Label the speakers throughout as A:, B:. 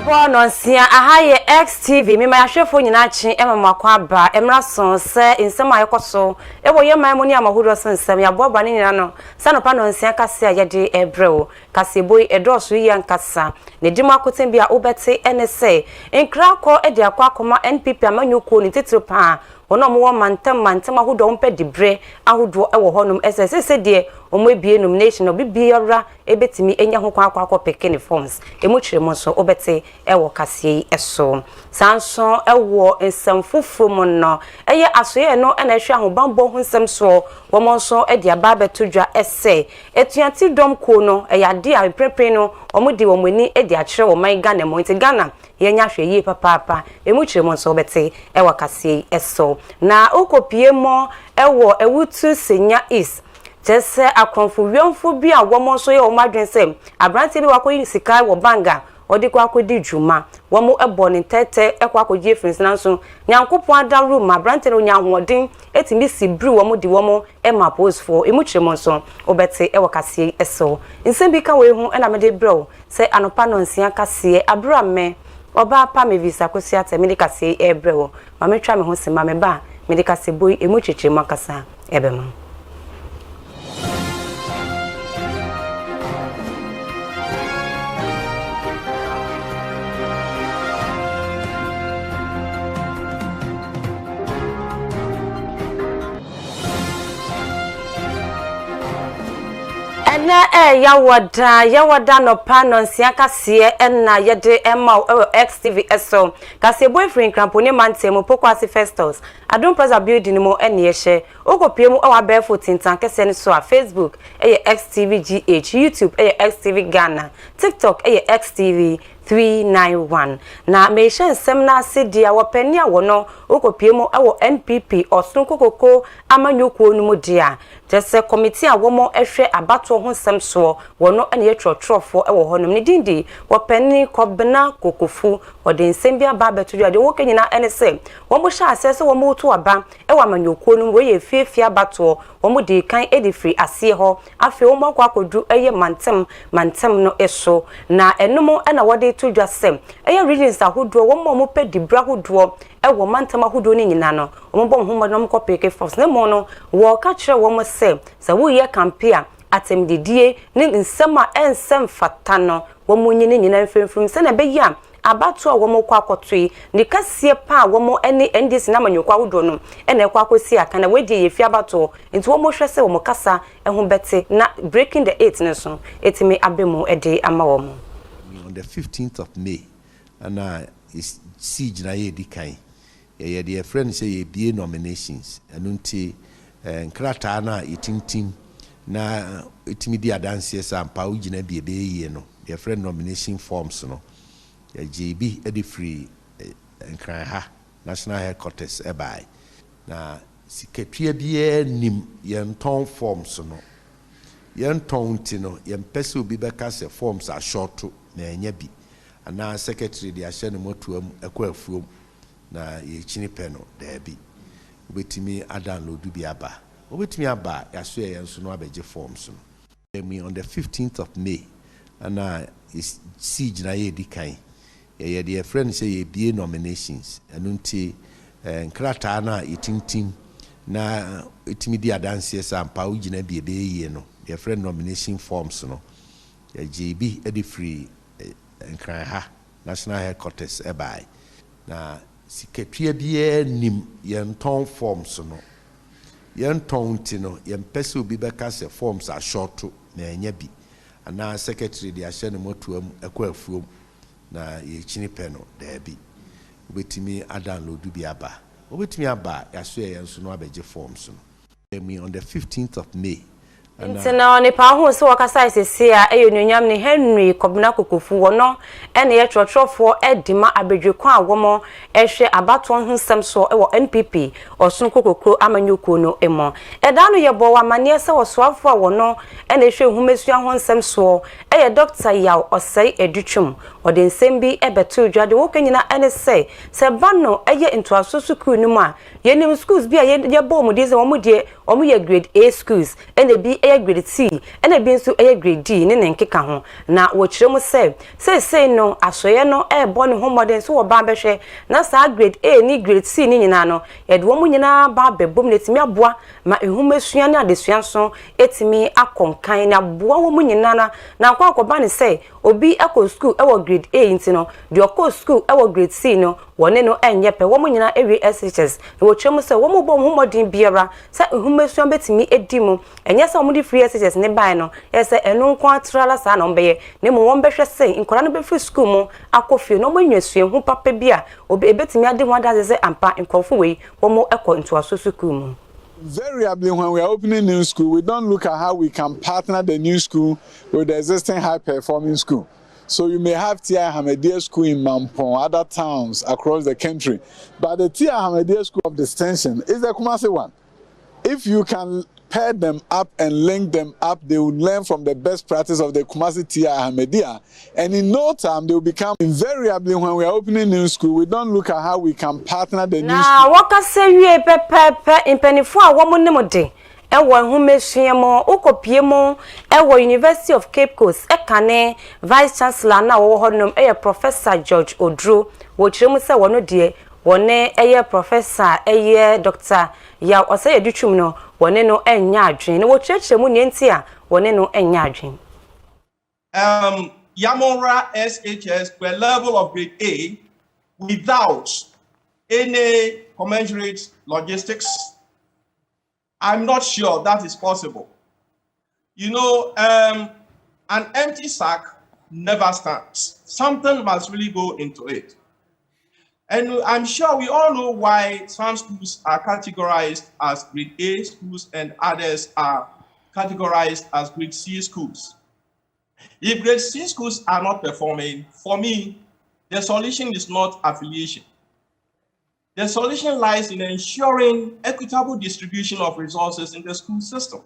A: Bononsia ahaye XTV me ma hwefo nyina chi emamako aba emra son se nsem ayekoso ebo ye man mu ni amahudo so nsem ya boba ne nyina no se no pa nonsia kase ayede ebreo kase boy edoso yi ankasa ne dima kotem bia obete NSA enkra ko edi akwa akoma NPP amanyuko ni titiro pa wono mo mantam ahodo mpe dibre ahodo ewo honum SSS de omo ebie nomination obibi yora ebetimi enya ho kwa akwa pekene forms emu kiremo so obete ewo kase eso sanso ewo ensamfufo mo no eye asoye no na ehwe ahobambo ho nsem so womo so edi aba betodwa ese etuanti dom ko no eyade a prepare no omo di womani edi akire wo man Ghana mo nti Ghana yenya hwe yi papa emu kiremo so obete ewo kase eso na okopie mo ewo ewutu senya is jese akonfo wiomfo bi a womo so ye o madwen sem abrantie bi wakoyi sika wo banga odi kwa akodi djuma womo ebo ne tete ekwa akoji frins nanso nyankopon ada room abrantie no nya hoden etimi sibru womo di womo ema pose for emu kiremo so obete ewo kase eso nsem bi ka we hu na mede bro se anopa no nsia kase abrame Obaapa Mavis Akosua Atteh medika se ebrewo ma metwa me ho se ma me ba medika se boy emu chichi makasa ebema na yawada no pano nsia kase na yede ema XTV eso kase boyfriend kramponi mantemo pokwase festos adom plaza building mo ene yehye okopie mu awa barefoot tintan kese ne so a Facebook XTV GH YouTube XTV Ghana TikTok XTV 391 na meisha nsem na asedia wopani a wono okopie mu awo NPP osun kokoko amanyuko nu mu dia jese committee a womo ehwe abato ho nsem so wono ene yetrotrofo ewo honum ne dindi wopani kobna kokofu wode nsem bia ba betudu ade woke nyina ene se womo sha asese womo to aba ewo amanyuko nu wo ye fiefia abato womo di kan edifri ase ho afi womo akwakodu eye mantem no eso na enumo ena wode tudwa sem eye regions ahodo womo mo pedi bra hodo ewo mantem ahodo ni nyina no womo bom ho no ko peke force ne mo no wo ka kire womo se wo ye campaign atem didie ni nsema ensem fata no womo nyine nyina mfemfem se na be ya abato a womo kwa akotoi ni kasie pa womo ene ndis na manyokwa wodo no ene kwa akosi aka na wedi ye fi abato nti womo hwese womo kasa ehun bete na breaking the 8 ne so etimi abemu ede ama womo
B: on the 15th of May and is siege na ye dikan ye the friend say ye be nominations anunti nkrata na itintim na etimi di adanse sampa ugina bi ebe ye no the friend nomination forms no JB edi free nkran ha national headquarters ebai na sikatria bia nim yenton forms no yenton ti no yempese obi beka se forms are short na enya bi ana secretary di ahye ne moto am ekwafuom na ye chini pe no da bi obetimi download bi aba obetimi aba yaso yenso no abeje forms no on the 15th of May and is siege na ye dikan ye the friend say ye be nominations anunti nkrata na itintim na etimi di adanse sampa ugina bi ebe ye no the friend nomination forms no JB edi free nkran ha national headquarters ebai na sikatria bia nim yenton forms no yenton ti no yempese obi beka se forms are short na enya bi ana secretary di ahye ne moto am ekwafuom na ye chini pe no da bi obetimi download bi aba obetimi aba yaso yenso no abeje forms no on the 15th of May
A: Ntina ne pa ho se wakasa isese a eyonyam ne Henry Kobna Kokofu wono ene ye trotrofo edima abedwekon awomo ehwe abato ho nsem so ewo NPP osun kokoko amanyoko no emo eda no ye bo wa mane se wosoafo a wono ene ehwe humesua ho nsem so eye Dr. Yaw Osei Edutwum ode nsem bi ebeto dwade wo kanyina ene se bano eye into asoso ku numa ye nim schools bi a ye bo mu de se wo mu de o mu ye grade A schools ene bi eye grade C ena bi nso eye grade D ne nkeka ho na wo kire mu say no asoye no e bo ne ho modern so wo ba behwe na sa grade A ni grade C ni nyina no ye de wo mu nyina ba bebom ne timi aboa ma ehumesua ne adesua nso etimi akonkan na aboa wo mu nyina na akwa ne say obi ekọ school ewo grade A nti no de okọ school ewo grade C no wone no enyepe wo mu nyina ewe SHS na wo kire mu say wo mu bo ho modern biara say ehumesua betimi edimu enye say wo mu di free SHS ne bai no yese enu nko atrala sa na ombeye ne mu won behwe say nkora no be free school mu akofie no manwasue hu papa bia obi ebetimi ade ho adaze ampa nkofo wei wo mu ekọ nto aso school mu.
C: Variably, when we are opening new school, we don't look at how we can partner the new school with the existing high-performing school. So you may have T.I. Ahmadiyya School in Mampong, other towns across the country. But the T.I. Ahmadiyya School of Distinction is the Kumasi one. If you can pair them up and link them up, they will learn from the best practice of the Kumasi T.I. Ahmadiyya. And in no time, they will become invariably, when we are opening new school, we don't look at how we can partner the new school.
A: Now, what can say you in Pennyfo, a woman nemode? Ewo humesuemo ukopiemo ewo University of Cape Coast ekane Vice Chancellor na wo honom Professor George Odro wo chiremu se wono de wone Professor Dr. Ya oseye dutwum no wone no enya adwen no wo chirechiremu ne ntia wone no enya adwen.
D: Yamonra SHS were level of grade A without any commensurate logistics. I'm not sure that is possible. You know, an empty sack never stands. Something must really go into it. And I'm sure we all know why some schools are categorized as grade A schools and others are categorized as grade C schools. If grade C schools are not performing, for me, the solution is not affiliation. The solution lies in ensuring equitable distribution of resources in the school system.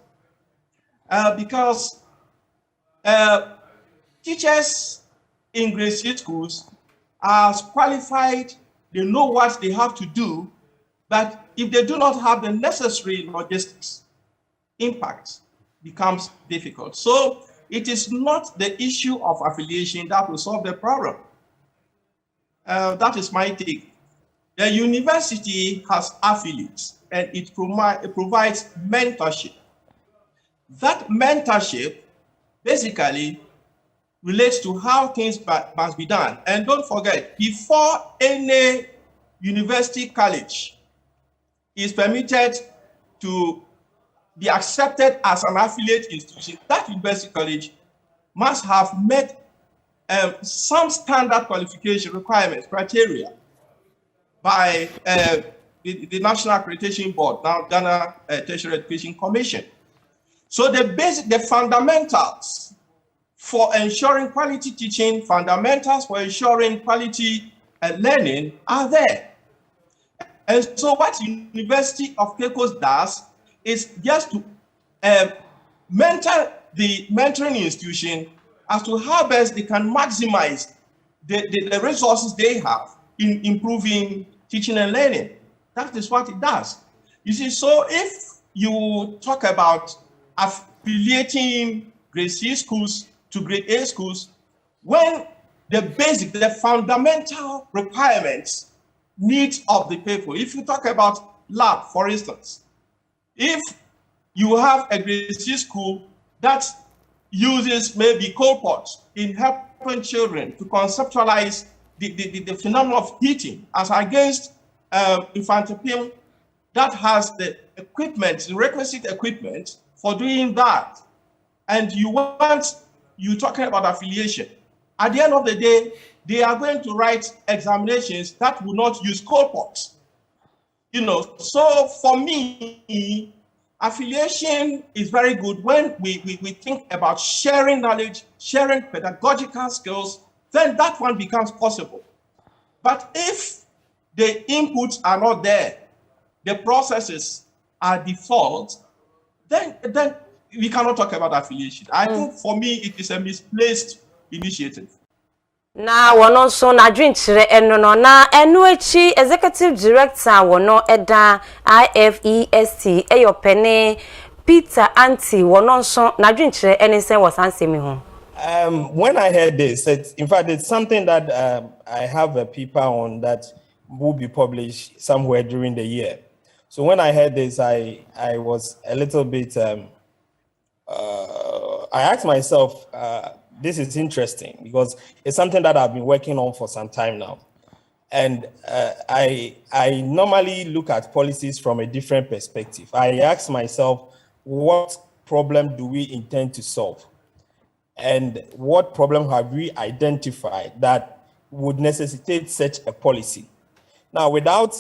D: Because teachers in grade C schools are qualified, they know what they have to do, but if they do not have the necessary logistics, impact becomes difficult. So it is not the issue of affiliation that will solve the problem. That is my take. The university has affiliates and it provides mentorship. That mentorship basically relates to how things must be done. And don't forget, before any university college is permitted to be accepted as an affiliate institution, that university college must have met some standard qualification requirements, criteria, by the National Accreditation Board, now Ghana Tertiary Education Commission. So the fundamentals for ensuring quality teaching, fundamentals for ensuring quality learning are there. And so what University of Cape Coast does is just to mentor the mentoring institution as to how best they can maximize the resources they have in improving teaching and learning. That is what it does. You see, so if you talk about affiliating grade C schools to grade A schools, when the fundamental requirements, needs of the people, if you talk about lab, for instance, if you have a grade C school that uses maybe coal pots in helping children to conceptualize the phenomenon of heating as against infantil that has the equipment, the requisite equipment for doing that, and you're talking about affiliation. At the end of the day, they are going to write examinations that will not use coal pots. You know, so for me, affiliation is very good when we think about sharing knowledge, sharing pedagogical skills, then that one becomes possible. But if the inputs are not there, the processes are default, then we cannot talk about affiliation. I think for me, it is a misplaced initiative.
A: Na wono so na dwinkyere eno no na eno echi executive director wono eda IFEST eyopene Peter Auntie wononso na dwinkyere ene sen wasansemi ho.
E: When I heard this, in fact, it's something that I have a paper on that will be published somewhere during the year. So when I heard this, I was a little bit, I asked myself, this is interesting because it's something that I've been working on for some time now. And I normally look at policies from a different perspective. I ask myself, what problem do we intend to solve? And what problem have we identified that would necessitate such a policy? Now, without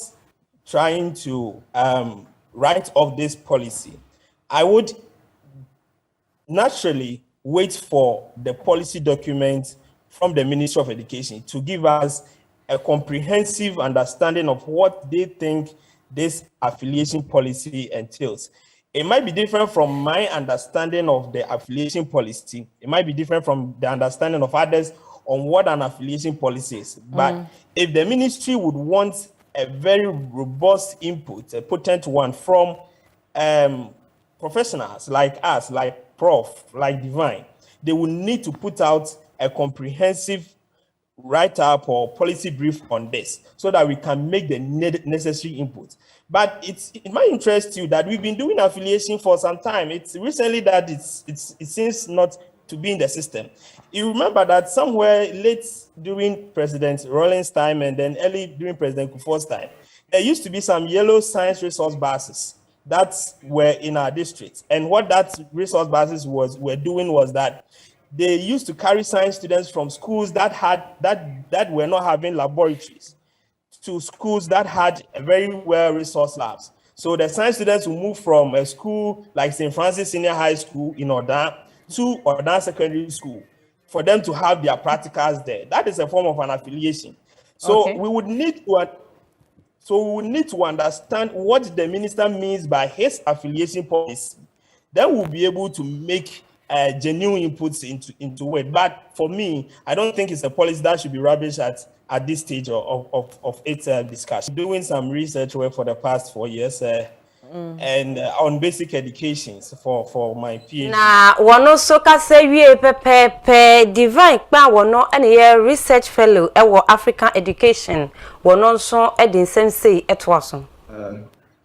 E: trying to write off this policy, I would naturally wait for the policy document from the Ministry of Education to give us a comprehensive understanding of what they think this affiliation policy entails. It might be different from my understanding of the affiliation policy. It might be different from the understanding of others on what an affiliation policy is. But if the ministry would want a very robust input, a potent one from professionals like us, like Prof, like Divine, they will need to put out a comprehensive write-up or policy brief on this so that we can make the necessary input. But it might interest you that we've been doing affiliation for some time. It's recently that it seems not to be in the system. You remember that somewhere late during President Rawlings' time and then early during President Kufuor's time, there used to be some yellow science resource buses that were in our district. And what that resource buses were doing was that they used to carry science students from schools that were not having laboratories to schools that had very well-resourced labs. So the science students will move from a school like St. Francis Senior High School in Odan to Odan Secondary School for them to have their practicals there. That is a form of an affiliation. So we would need to understand what the minister means by his affiliation policy. Then we'll be able to make genuine inputs into it. But for me, I don't think it's a policy that should be rubbish at this stage of its discussion. Doing some research work for the past 4 years and on basic education for my PhD.
A: Na wono so ka se wie pepepe Divine pa wono ene research fellow ewo African education wono so edin sensei etwaso.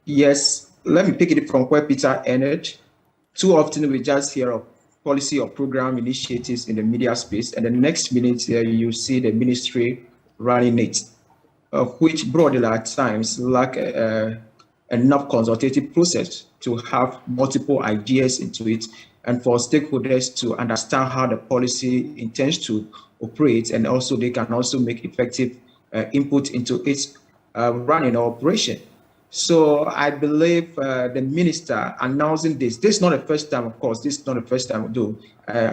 F: Yes, let me pick it from where Peter ended. Too often we just hear of policy or program initiatives in the media space, and the next minute you see the ministry running it, which broadly at times lack enough consultative process to have multiple ideas into it and for stakeholders to understand how the policy intends to operate, and also they can also make effective input into its running or operation. So I believe the minister announcing this is not the first time, of course, this is not the first time though,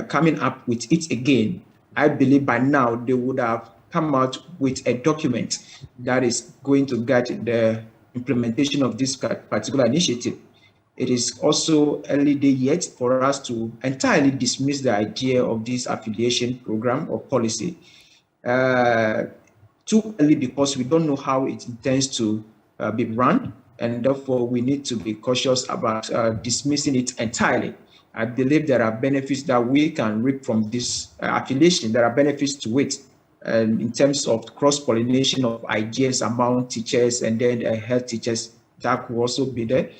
F: coming up with it again. I believe by now they would have come out with a document that is going to guide the implementation of this particular initiative. It is also early day yet for us to entirely dismiss the idea of this affiliation program or policy. Too early because we don't know how it intends to be run, and therefore we need to be cautious about dismissing it entirely. I believe there are benefits that we can reap from this affiliation. There are benefits to it in terms of cross-pollination of ideas among teachers and then health teachers. That could also be there.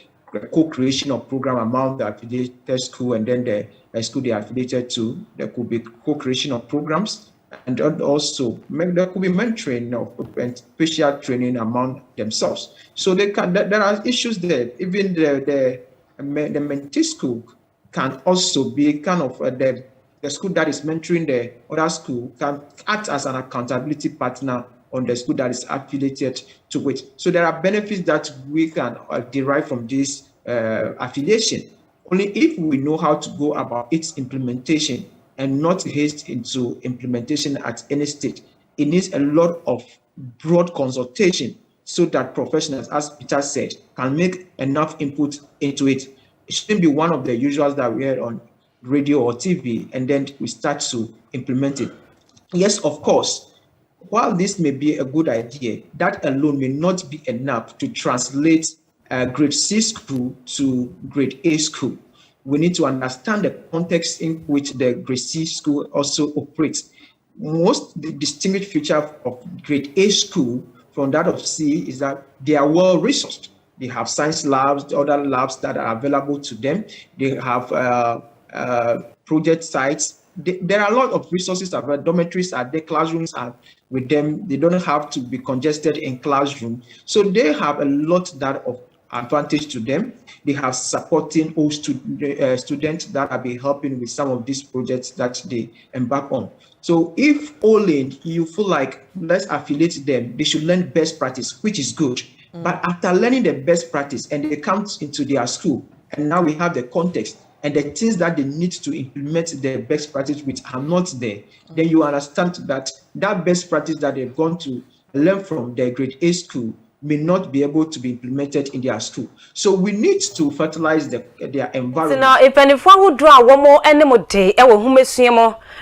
F: Co-creation of program among the affiliated school and then the school they are affiliated to. There could be co-creation of programs. And also, there could be mentoring and special training among themselves. So there are issues there. Even the mentee school can also be kind of the school that is mentoring the other school can act as an accountability partner on the school that is affiliated to it. So there are benefits that we can derive from this affiliation. Only if we know how to go about its implementation and not haste into implementation at any stage. It needs a lot of broad consultation so that professionals, as Peter said, can make enough input into it. It shouldn't be one of the usuals that we heard on radio or TV, and then we start to implement it. Yes, of course, while this may be a good idea, that alone may not be enough to translate grade C school to grade A school. we need to understand the context in which the grade C school also operates. Most distinguished feature of grade A school from that of C is that they are well resourced. They have science labs, other labs that are available to them. They have project sites. There are a lot of resources available. Dormitories are there, classrooms are with them. They don't have to be congested in classroom. So they have a lot that of advantage to them. They have supporting all students that have been helping with some of these projects that they embark on. So if only you feel like let's affiliate them, they should learn best practice, which is good. But after learning the best practice and they come into their school, and now we have the context and the things that they need to implement the best practice which are not there, then you understand that that best practice that they've gone to learn from their grade A school may not be able to be implemented in their school. So we need to fertilize their environment.
A: So now, if any who draw one more animal day, I will whom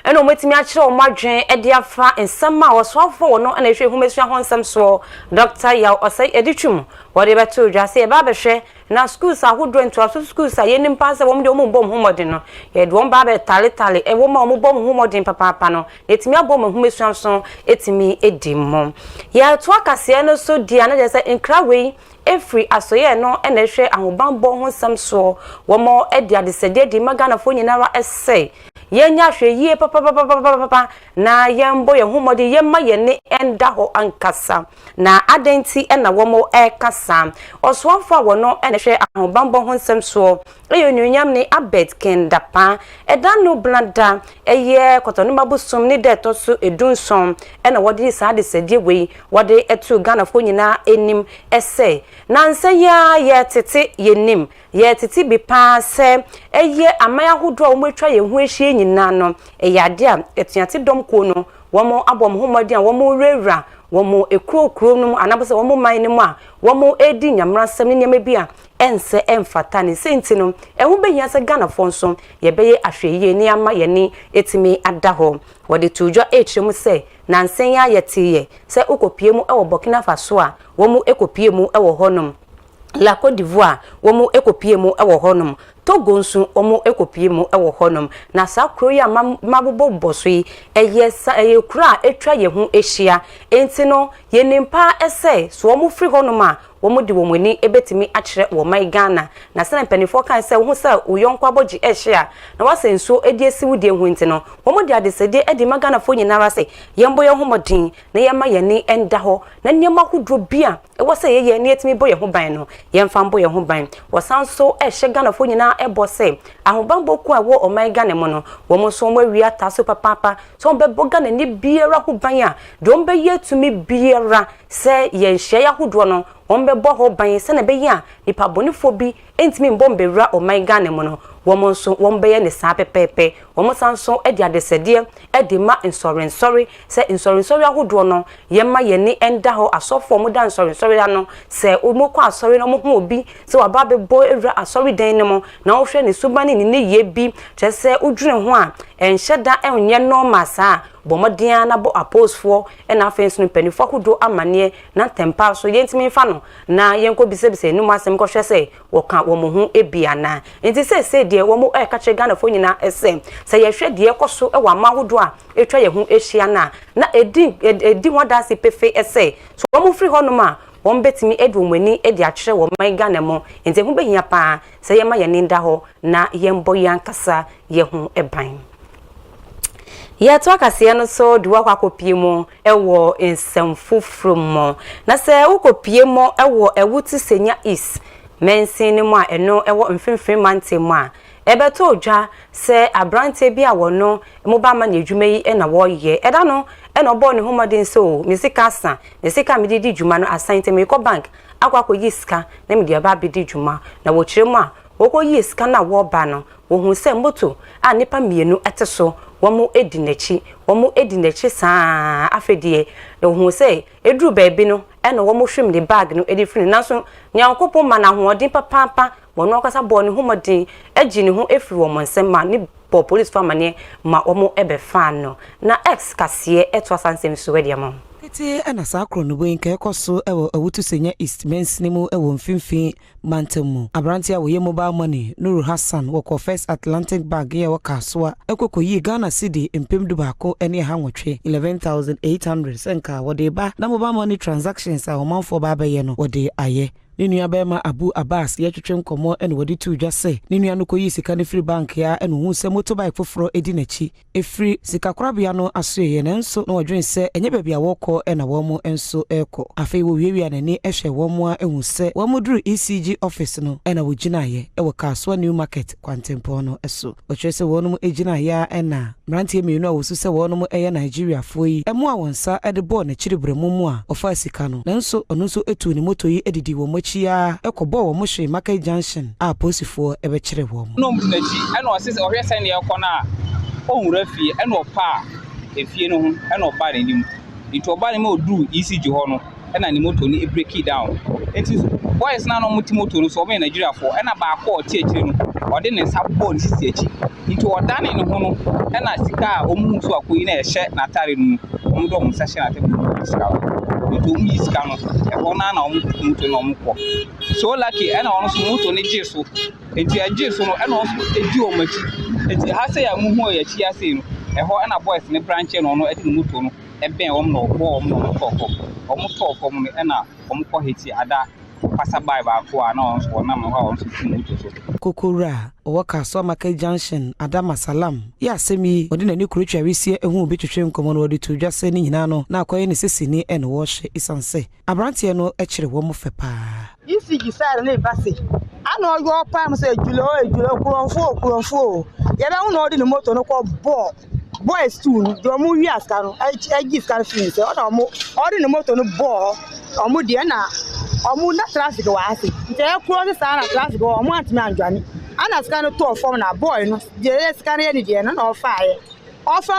A: and no wait me actual margin at the afra and some hours for no and I show whom on some so Dr. Yao or say editum, whatever to just say about share. Now schools are who draw to schools are yen pass a woman bomb humodino. Yet one barber tally, a woman bomb humodin papa pano. It's me a bomb whom is so it's me a demon. Yeah, to a casiano so Diana in Crawway. Every asoye no ene hwe ahobambo ho sam so wo mo edia de sede di magana fo nyinara esse yenya hwe yie papa na yembo ye humodi yemma ye ne enda ho ankasa na adenti ena wo mo kasa oswafo wo no ene hwe ahobambo ho sam so eyonunyam ni abet kendapa eda no blanda eye kotonu mabusum ni de to so edunsom ena wodi sa de sede we wodi etu gana fo nyina enim esse nanse ya ye tete yenim ye tete bi pa se eye amaya hodo a omwetwa ye hu ehie nyina no eyade a etuate dom ko no womo abom homodi a womo rewra womo ekuro no anabose womo man no a womo edi nyamra sem ne nyama bi a ense emfata ne senti no ehu behia se Ghana fonso ye beye ahweye ni ama ye ni etimi adaho wode tujwa echemu se nansen ya yetiye se okopie mu ewo Burkina Faso a womo ekopie mu ewo honom La Côte d'Ivoire womo ekopie mu ewo honom Togo nso omo ekopie mu ewo honom na sa kro ya mabobo boso yi eyesa eyekura etwa ye hu ehia enti no ye nimpa ese so omo free honom a womo di womani ebetimi akire wo man Ghana na se mpanifo kan se hu se uyonko abogi ehia na wase nso edi esiwudie hu enti no womo di adesede edi magana fo nyinara se yembo ye homodin na yema ye ni enda ho na nyema hudro bia ewo se ye ni etimi boye ho ban no yemfa mbo ye ho ban wasanso ehye Ghana fo nyina ebo se ahobambo ku a wo o man Ghana mo no womo so mo wi ataso papa so be boga na ni biara ho ban a do mbe yetumi biara se ye hye ya hudro no ombe bo ho ban se na be ya nipa bonifo bi entimi mbombe wra o man Ghana mo no womo so wombe ye ne sa pepepe womo sanso edi adesede edi ma insori se insori ahodo no yemma ye ni enda ho asofo mo da insori no se omoko asori no mo hu obi se waba be bo ewra asori dan ne mo na wo hwe ne subani ne ye bi che se udwene ho a enhyeda enye no masa bomodia na bo aposefo na afensu penifo ahodo amane na tempa so yentimi fa no na yenko bisebise nu masem ko hwe se woka wo mo hu ebiana enti se de wo mo kache Ghana fo nyina ese se ye hwe de ekoso e wa mahodo a etwa ye hu ehia na edi hoda se pefe ese so wo mo free hono ma won betimi edu mwani edi akire wo man Ghana mo enti hu behia pa se ye ma ye ninda ho na yembo yankasa ye hu eban ya to akase no so duwa kwa kopie mu ewo ensemfufrumo na se ukopie mu ewo ewuti senya is mensin ni mu a eno ewo mfimfin mante mu a ebeto odwa se abrante bi a wono mo ba ma na edwuma yi na wo ye eda no ena obo ne homadin so misika asa misika mididi dwuma no asante me ko bank akwa ko yiska na me dia ba bidi dwuma na wo kire mu a wo ko yiska na wo ba no wo hu se mboto a nipa mienu eteso womo edinachi saa afedie no hu se edru baabi no ena womo hwem de bag no edifiri nanso nyankopon ma na hoodin papa wono akasa bo ne homodin agi ne ho efiri wo monsem ma ne bo police famane ma womo ebe fan no na ex kase eto asansem so wedia mo
G: Mete ana sakro no boyin ka ekoso ewo awutu senya East Mensinemu ewo mfimfin mantemu. Abranti a woye mobile money Nuru Hassan woko First Atlantic Bank ye Akosua ekokoyi Ghana cedi empem dubako ene hanwotwe 11,800 senka wode ba na mobile money transactions a omanfo ba abaye no wode aye. Ninu abema Abu Abbas ye twetwem komo ene wodi tu dwase ninu anu koyi sika ne free bank ya ene hu se motorbike foforo edi nachi efri sika korabia no asoye ne nso na wodwen se enye bebia wokọ ena womo enso ekọ afei wo wiewia nani ehwe womo a ehu se womo duru ECG office no ena wogina ye ewo Akosua New Market kwantempo no eso ochwe se wonum egina ya ena mrantie mienu a wosu se wonum eye Nigeria foyi emu a wonsa ede ball na chiribremu mu a ofa sika no nanso ono nso etu ni moto yi edidi wo chia ekobo wo mohwe Market Junction a posifo ebe kire wo mo
H: no mbunachi ena osese ohwe san ne ekọ na onwura fie ena opa efie no ho ena oba ne nim ito oba ne ma odu ECG ho no ena ni moto ni break it down enti boys na no muti moto no so me Nigeria fo ena ba akọ oti akire no ode ne sabo ni sisi achi enti odane ne ho no ena sika omu so akoyi na ehye na tare no omu do mu session atem sika ito mu sika no e na omu moto no omu ko so lucky ena ono so moto ni jeso enti ajeso no ena ono edi o machi enti ha se ya mu hu ya chi ase no e ho ena boys ne branch no no edi moto no e ben om no bo om no toko om toko mu ena om ko heti ada pasa bai ba ko ana on so na mo ha on so moto so
G: kokora owo Akosua Market Junction Adama Salam ya semi odi na ni kurutwa wisie ehu obi twetwe nkomo no odi to dwase ni nyina no na akoye ne sesini ene wo hye isanse abrantie no ekire wo mo fe pa
I: ECG side na ibase ana oyo pa mo se ejulo kuronfo ye be hu no odi ni moto no ko boys too do mo wi aska no agi scan fin se ona mo odi ni moto no bo omo de na omo na traffic wa ase nte cross sa na traffic wa omo antimi anjani ana scan no to form na boy no je scan ye ni de na ofa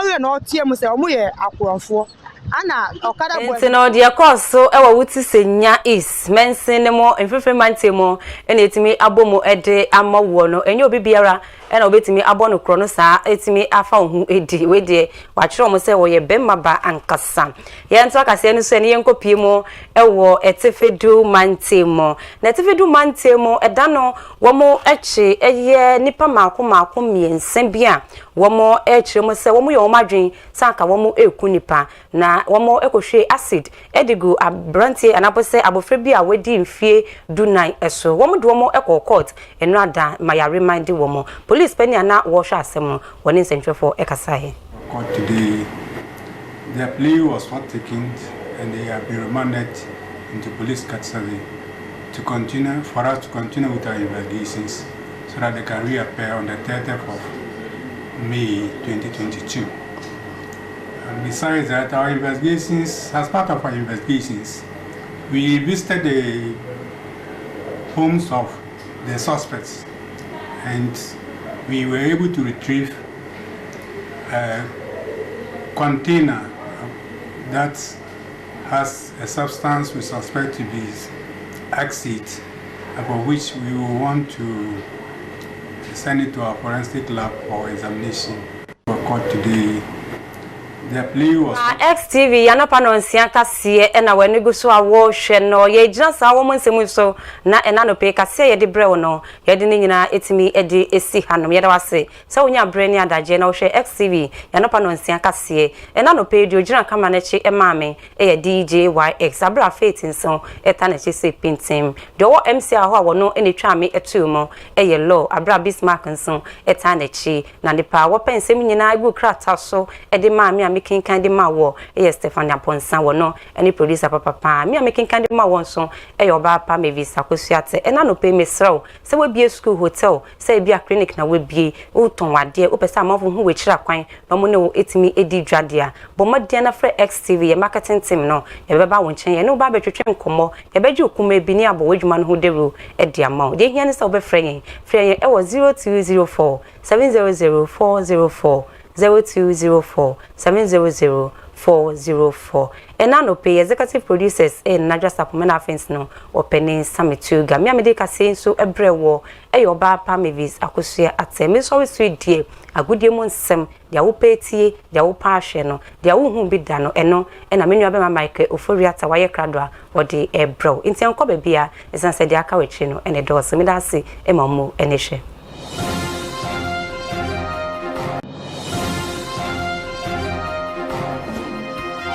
I: we na otie mo se omo ye akuronfo ana okada boy
A: ntino de akoso ewa wuti senya is Mensinemu emfefe mantemu ene etimi abomo ede amawo no enye obi biara ena obetimi abono kro no saa etimi afa ohu edi we de wa kire omo se wo ye bemma ba ankasa ye nto akase enu so ene yenkopie mu ewo etefedu mantemu na etefedu mantemu eda no wo mo echi eye nipa maako miensa bia wo mo echi mo se wo mo ye wo madwen sanka wo mo eku nipa na wo mo ekohwe acid edigu abrantie anapose abofre bi a wedi mfie dunai eso wo mo de wo mo ekọ court enu ada maya remind wo mo police penny na wo hwa asem woni nsentwefo ekasaye
J: court today their plea was not taken and they have been remanded into police custody to continue with our investigations so that they can reappear on the 30th of May 2022. And besides that, our investigations, as part of our investigations, we visited the homes of the suspects and we were able to retrieve a container that has a substance we suspect to be acid, for which we will want to send it to our forensic lab for examination. For court today, the plea was
A: XTV yanopa no nsia kase e na wani gu so awo hwe no ye gina sa wo nsemu so na ena no pe kase ye de brew no ye de nyina etimi e de esi hanom ye da wase se wonya bre ni adaje na wo hwe XTV yanopa no nsia kase ena no pe de gina kama na chi e maame e ye DJYX abra faith nso eta na chi se pintim de wo MC aho a wo no ene twa me etu mo e ye law abra Bismarck nso eta na chi na nipa wo pensem nyina ibu krata so e de maame making candy ma wo e Stephanie Aponsan wo no any producer papa me making candy ma wo nso e Obaapa Mavis Akosua Atteh e na no pay me srew se we bie school hotel se bia clinic na we bie wo ton wade wo pesa amafo hu we kira kwan no mo ne wo etimi edi dwadea bo modie na frɛ XTV ye marketing team no ye beba wo nchen ye ne wo ba betwetwe nkomo ye beji okuma bi ni abo wadwuma no ho deru e di ama de hia ne se wo be frɛ yen e wo 0204 700 404 0204 700 404 enano pay executive producers in Naja Sapomena Fins no opening summit ga me amede kase nso ebrewo Obaapa Mavis Akosua Atteh me so we sweet die agudie mu nsem dia wo petie dia wo pa ahwe no dia wo hu bi da no eno na me nua be ma Michael Oforiata waye krado a odi ebrew nti enko ba bia esan se dia ka wetri no ene do so me da se e mamu ene hwe